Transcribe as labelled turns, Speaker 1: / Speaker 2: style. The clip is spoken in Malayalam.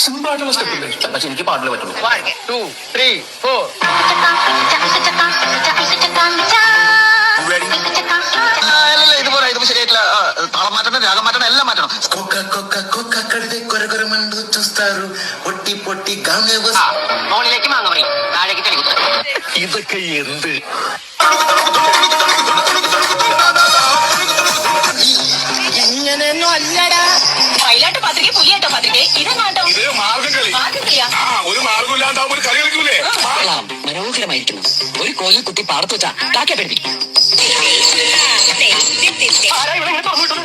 Speaker 1: സിമ്പിൾ ആയിട്ടുള്ള സ്റ്റെപ്പ് ഇല്ലേ?
Speaker 2: പക്ഷെ എനിക്ക് പാട്ടിൽ പറ്റുള്ളൂ.
Speaker 3: 1 2 3 4 അല്ലല്ല ഇതുപോലെ ഇത് ശരിയായിട്ടില്ല. താളം മാറ്റണം, രാഗം മാറ്റണം, എല്ലാം മാറ്റണം.
Speaker 2: പൊട്ടി പൊട്ടി മോളിലേക്ക് മാങ്ങ പറയും, താഴേക്ക് തെളികുത്ത.
Speaker 1: ഇതൊക്കെ എന്ത്?
Speaker 4: ഇങ്ങനെയൊന്നും അല്ലടാ.
Speaker 5: മയിലാട്ട പത്രിക പുലിയാട്ടോ പത്രിക ഇതെന്നാട്ടോ
Speaker 1: ഇത് മാർഗം കളി.
Speaker 5: കളിയാ.
Speaker 1: ഒരു മാർഗം ഇല്ലാണ്ടാവുമ്പോ ഒരു കളി കളിക്കൂലേ?
Speaker 4: മനോഹരമായിരിക്കുന്നു. ഒരു കോലിൽ കുത്തി പാടത്ത് വെച്ചാ കാക്ക പഠിപ്പിക്കും.
Speaker 5: ആരാ ഇവിടെ തുറന്നു വിട്ടത്?